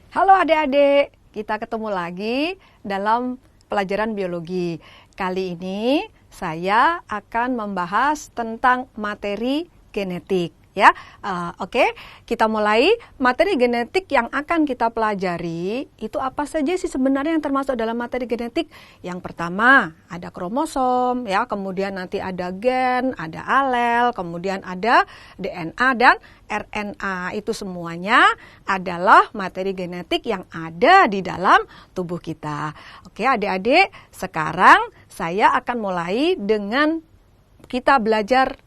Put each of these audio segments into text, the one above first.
Halo adik-adik, kita ketemu lagi dalam pelajaran biologi. Kali ini saya akan membahas tentang materi genetik. Ya, oke. Kita mulai. Materi genetik yang akan kita pelajari itu apa saja sih sebenarnya yang termasuk dalam materi genetik? Yang pertama ada kromosom, ya. Kemudian nanti ada gen, ada alel, kemudian ada DNA dan RNA. Itu semuanya adalah materi genetik yang ada di dalam tubuh kita. Oke, adik-adik. Sekarang saya akan mulai dengan kita belajar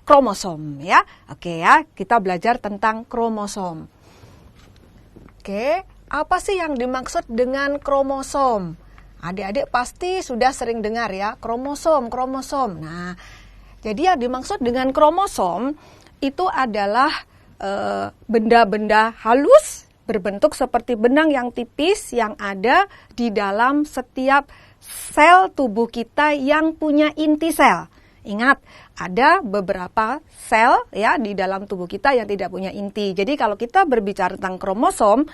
kromosom, ya. Oke ya, kita belajar tentang kromosom. Oke, apa sih yang dimaksud dengan kromosom? Adik-adik pasti sudah sering dengar ya, kromosom. Nah, jadi yang dimaksud dengan kromosom itu adalah benda-benda halus berbentuk seperti benang yang tipis yang ada di dalam setiap sel tubuh kita yang punya inti sel. Ingat, ada beberapa sel ya di dalam tubuh kita yang tidak punya inti. Jadi kalau kita berbicara tentang kromosom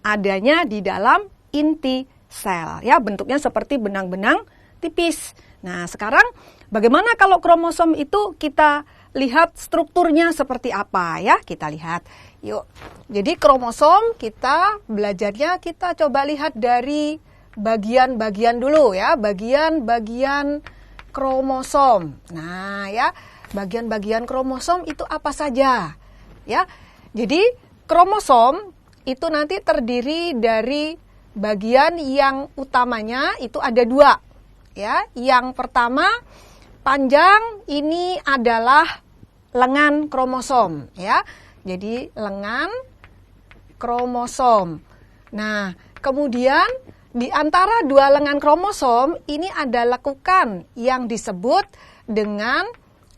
adanya di dalam inti sel ya, bentuknya seperti benang-benang tipis. Nah, sekarang bagaimana kalau kromosom itu kita lihat strukturnya seperti apa ya? Kita lihat. Yuk. Jadi kromosom kita belajarnya kita coba lihat dari bagian-bagian dulu ya, bagian-bagian kromosom. Nah, ya, bagian-bagian kromosom itu apa saja? Ya. Jadi, kromosom itu nanti terdiri dari bagian yang utamanya itu ada dua. Ya, yang pertama panjang ini adalah lengan kromosom, ya. Jadi, lengan kromosom. Nah, kemudian di antara dua lengan kromosom ini ada lekukan yang disebut dengan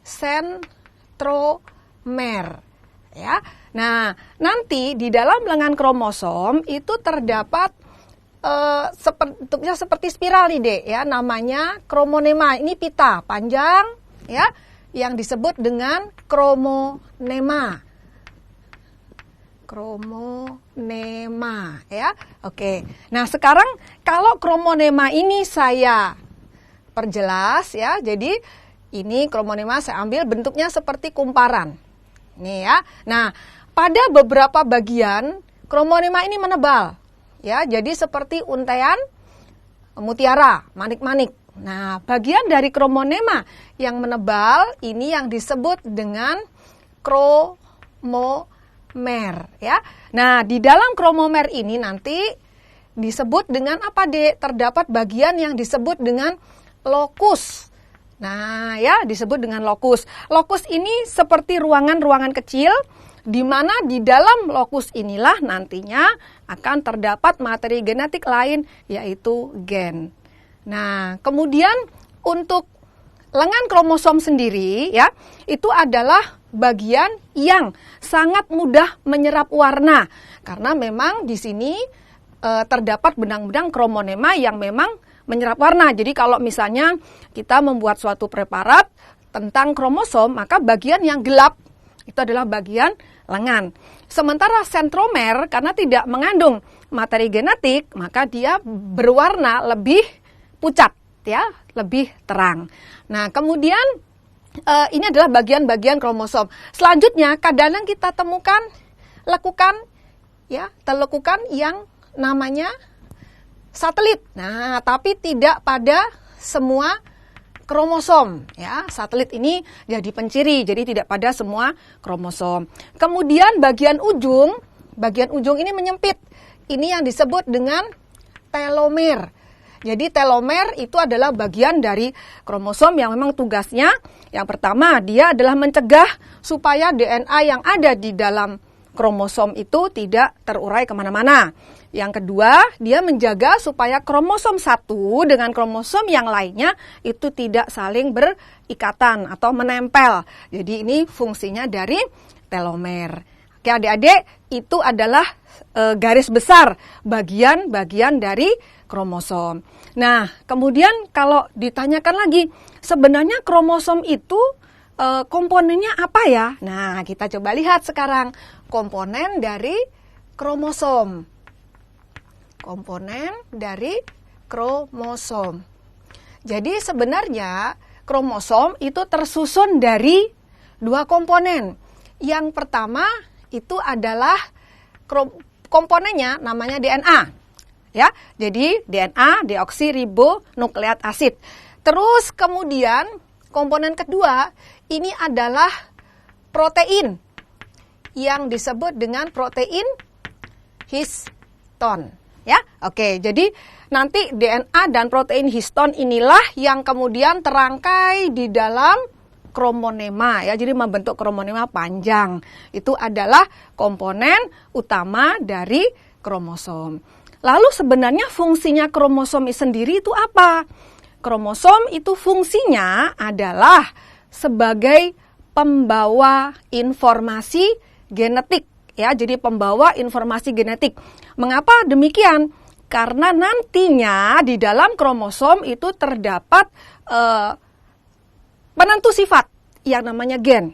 sentromer. Ya. Nah, nanti di dalam lengan kromosom itu terdapat bentuknya seperti spiral nih, Dek, ya, namanya kromonema. Ini pita panjang ya yang disebut dengan kromonema. Kromonema ya. Oke. Nah, sekarang kalau kromonema ini saya perjelas ya. Jadi ini kromonema saya ambil bentuknya seperti kumparan. Nih ya. Nah, pada beberapa bagian kromonema ini menebal. Ya, jadi seperti untaian mutiara, manik-manik. Nah, bagian dari kromonema yang menebal ini yang disebut dengan kromomer ya. Nah, di dalam kromomer ini nanti disebut dengan apa, Dek? Terdapat bagian yang disebut dengan lokus. Nah, ya, disebut dengan lokus. Lokus ini seperti ruangan-ruangan kecil di mana di dalam lokus inilah nantinya akan terdapat materi genetik lain yaitu gen. Nah, kemudian untuk lengan kromosom sendiri ya, itu adalah bagian yang sangat mudah menyerap warna karena memang di sini terdapat benang-benang kromonema yang memang menyerap warna. Jadi kalau misalnya kita membuat suatu preparat tentang kromosom, maka bagian yang gelap itu adalah bagian lengan. Sementara sentromer karena tidak mengandung materi genetik, maka dia berwarna lebih pucat ya, lebih terang. Nah, kemudian ini adalah bagian-bagian kromosom. Selanjutnya, kadang kita temukan lekukan ya, telekukan yang namanya satelit. Nah, tapi tidak pada semua kromosom ya. Satelit ini jadi penciri, jadi tidak pada semua kromosom. Kemudian bagian ujung ini menyempit. Ini yang disebut dengan telomer. Jadi telomer itu adalah bagian dari kromosom yang memang tugasnya yang pertama dia adalah mencegah supaya DNA yang ada di dalam kromosom itu tidak terurai kemana-mana. Yang kedua, dia menjaga supaya kromosom satu dengan kromosom yang lainnya itu tidak saling berikatan atau menempel. Jadi ini fungsinya dari telomer. Oke adik-adik, itu adalah garis besar bagian-bagian dari kromosom. Nah, kemudian kalau ditanyakan lagi, sebenarnya kromosom itu komponennya apa ya? Nah, kita coba lihat sekarang komponen dari kromosom. Komponen dari kromosom. Jadi sebenarnya kromosom itu tersusun dari dua komponen. Yang pertama itu adalah komponennya namanya DNA. Ya, jadi DNA deoksiribonukleat asid. Terus kemudian komponen kedua ini adalah protein yang disebut dengan protein histon. Ya, oke. Jadi nanti DNA dan protein histon inilah yang kemudian terangkai di dalam kromonema ya. Jadi membentuk kromonema panjang. Itu adalah komponen utama dari kromosom. Lalu sebenarnya fungsinya kromosom sendiri itu apa? Kromosom itu fungsinya adalah sebagai pembawa informasi genetik ya. Jadi pembawa informasi genetik. Mengapa demikian? Karena nantinya di dalam kromosom itu terdapat penentu sifat yang namanya gen.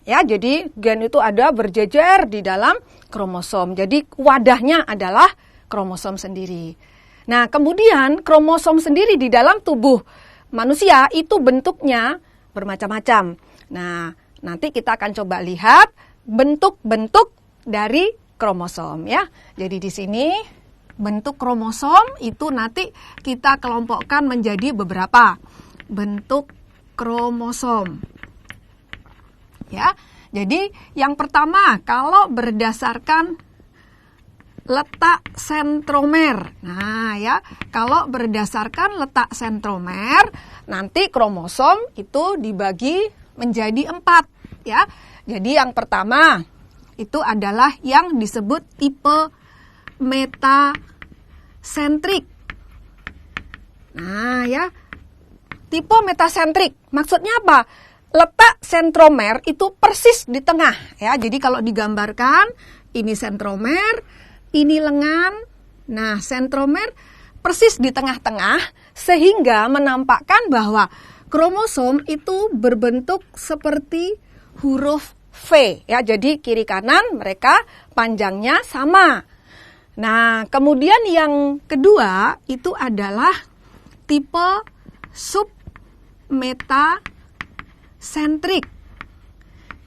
Ya, jadi gen itu ada berjejer di dalam kromosom. Jadi wadahnya adalah kromosom sendiri. Nah, kemudian kromosom sendiri di dalam tubuh manusia itu bentuknya bermacam-macam. Nah, nanti kita akan coba lihat bentuk-bentuk dari kromosom ya. Jadi di sini bentuk kromosom itu nanti kita kelompokkan menjadi beberapa bentuk kromosom. Ya. Jadi yang pertama kalau berdasarkan letak sentromer. Nah, ya, kalau berdasarkan letak sentromer, nanti kromosom itu dibagi menjadi 4, ya. Jadi yang pertama itu adalah yang disebut tipe metasentrik. Nah, ya. Tipe metasentrik. Maksudnya apa? Letak sentromer itu persis di tengah, ya. Jadi kalau digambarkan ini sentromer, ini lengan. Nah, sentromer persis di tengah-tengah sehingga menampakkan bahwa kromosom itu berbentuk seperti huruf V ya. Jadi kiri kanan mereka panjangnya sama. Nah, kemudian yang kedua itu adalah tipe submetasentrik.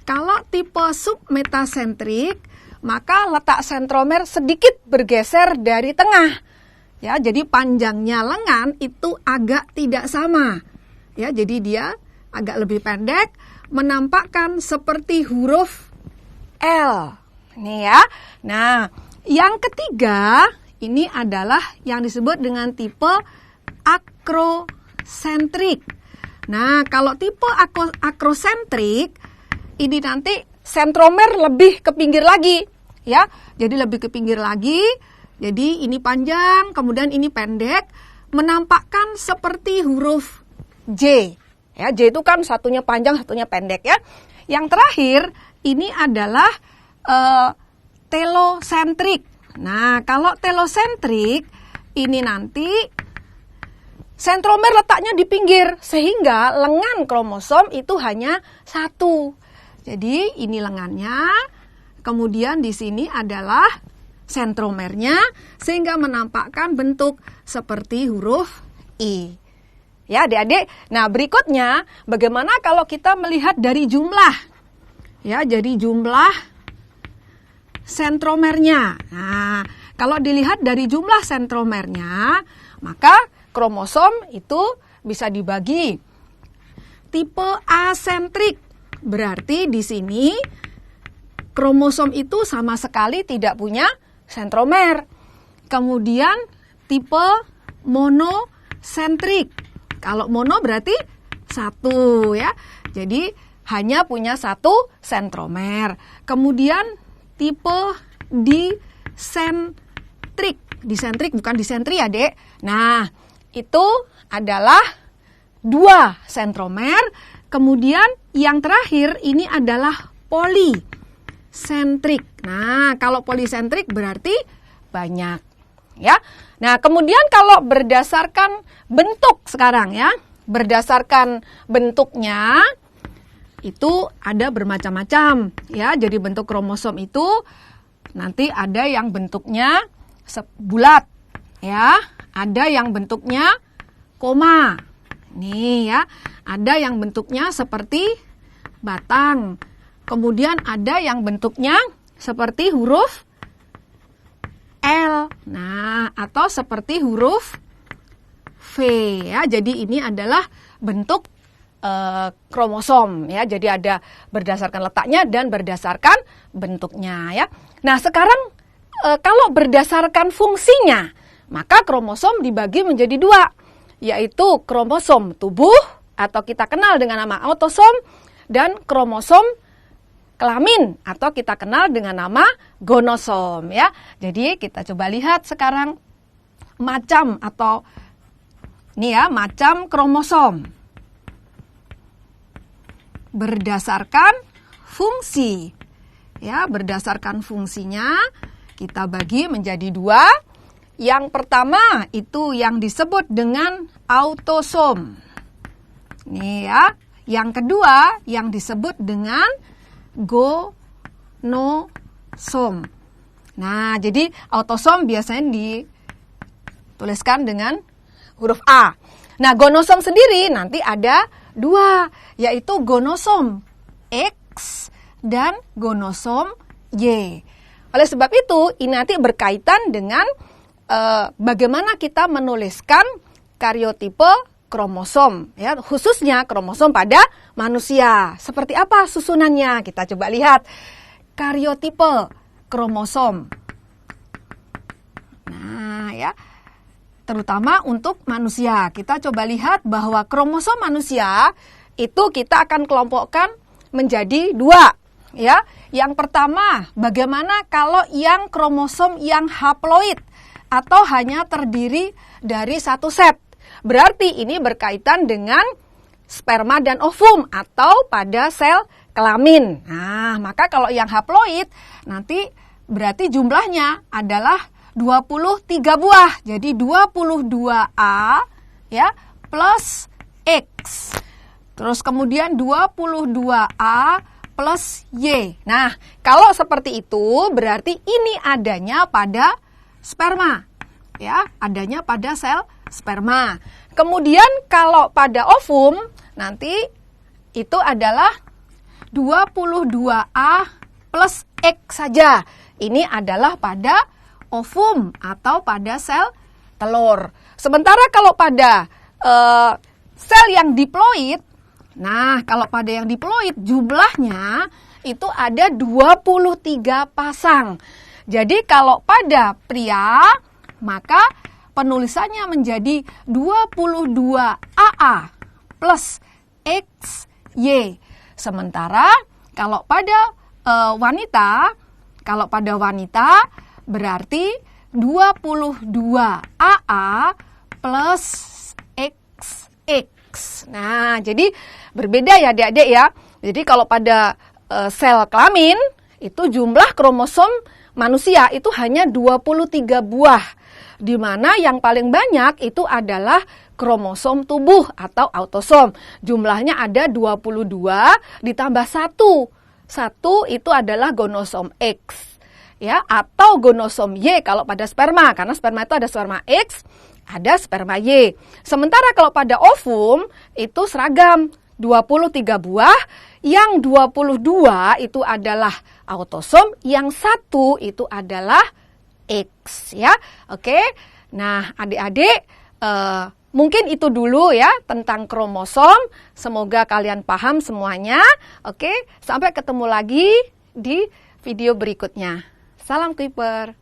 Kalau tipe submetasentrik maka letak sentromer sedikit bergeser dari tengah. Ya, jadi panjangnya lengan itu agak tidak sama. Ya, jadi dia agak lebih pendek, menampakkan seperti huruf L. Ini ya. Nah, yang ketiga ini adalah yang disebut dengan tipe akrosentrik. Nah, kalau tipe akrosentrik ini nanti sentromer lebih ke pinggir lagi, ya. Jadi lebih ke pinggir lagi. Jadi ini panjang, kemudian ini pendek, menampakkan seperti huruf J. Ya, J itu kan satunya panjang, satunya pendek ya. Yang terakhir ini adalah telosentrik. Nah, kalau telosentrik ini nanti sentromer letaknya di pinggir sehingga lengan kromosom itu hanya satu. Jadi ini lengannya, kemudian di sini adalah sentromernya sehingga menampakkan bentuk seperti huruf I. Ya, adik-adik. Nah, berikutnya bagaimana kalau kita melihat dari jumlah? Ya, jadi jumlah sentromernya. Nah, kalau dilihat dari jumlah sentromernya, maka kromosom itu bisa dibagi tipe asentrik. Berarti di sini kromosom itu sama sekali tidak punya sentromer. Kemudian tipe monosentrik. Kalau mono berarti satu ya. Jadi hanya punya satu sentromer. Kemudian tipe disentrik. Disentrik bukan disentri ya, Dek. Nah, itu adalah 2 sentromer. Kemudian yang terakhir ini adalah polisentrik. Nah, kalau polisentrik berarti banyak, ya. Nah, kemudian kalau berdasarkan bentuk sekarang ya, berdasarkan bentuknya itu ada bermacam-macam, ya. Jadi bentuk kromosom itu nanti ada yang bentuknya bulat, ya. Ada yang bentuknya koma. Nih ya, ada yang bentuknya seperti batang. Kemudian ada yang bentuknya seperti huruf L. Nah, atau seperti huruf V ya. Jadi ini adalah bentuk kromosom ya. Jadi ada berdasarkan letaknya dan berdasarkan bentuknya ya. Nah, sekarang kalau berdasarkan fungsinya, maka kromosom dibagi menjadi dua, yaitu kromosom tubuh atau kita kenal dengan nama autosom dan kromosom kelamin atau kita kenal dengan nama gonosom ya. Jadi kita coba lihat sekarang macam atau ini ya, macam kromosom berdasarkan fungsi. Ya, berdasarkan fungsinya kita bagi menjadi dua. Yang pertama itu yang disebut dengan autosom. Nih ya, yang kedua yang disebut dengan gonosom. Nah, jadi autosom biasanya dituliskan dengan huruf A. Nah, gonosom sendiri nanti ada dua, yaitu gonosom X dan gonosom Y. Oleh sebab itu, ini nanti berkaitan dengan bagaimana kita menuliskan karyotipe kromosom, ya, khususnya kromosom pada manusia. Seperti apa susunannya? Kita coba lihat. Karyotipe kromosom. Nah, ya, terutama untuk manusia. Kita coba lihat bahwa kromosom manusia itu kita akan kelompokkan menjadi dua. Ya, yang pertama, bagaimana kalau yang kromosom yang haploid atau hanya terdiri dari satu set? Berarti ini berkaitan dengan sperma dan ovum atau pada sel kelamin. Nah, maka kalau yang haploid nanti berarti jumlahnya adalah 23 buah. Jadi 22A ya plus X. Terus kemudian 22A plus Y. Nah, kalau seperti itu berarti ini adanya pada sperma. Ya, adanya pada sel sperma. Kemudian kalau pada ovum nanti itu adalah 22A plus X saja. Ini adalah pada ovum atau pada sel telur. Sementara kalau pada sel yang diploid, nah, kalau pada yang diploid jumlahnya itu ada 23 pasang. Jadi kalau pada pria, maka penulisannya menjadi 22AA plus XY. Sementara kalau pada wanita berarti 22AA plus XX. Nah, jadi berbeda ya adik-adik ya. Jadi kalau pada sel kelamin itu jumlah kromosom manusia itu hanya 23 buah. Di mana yang paling banyak itu adalah kromosom tubuh atau autosom. Jumlahnya ada 22 ditambah 1. 1 itu adalah gonosom X. Ya, atau gonosom Y kalau pada sperma. Karena sperma itu ada sperma X, ada sperma Y. Sementara kalau pada ovum itu seragam 23 buah, yang 22 itu adalah autosom, yang 1 itu adalah X ya. Oke. Nah, adik-adik mungkin itu dulu ya tentang kromosom. Semoga kalian paham semuanya. Oke, sampai ketemu lagi di video berikutnya. Salam Kuiper.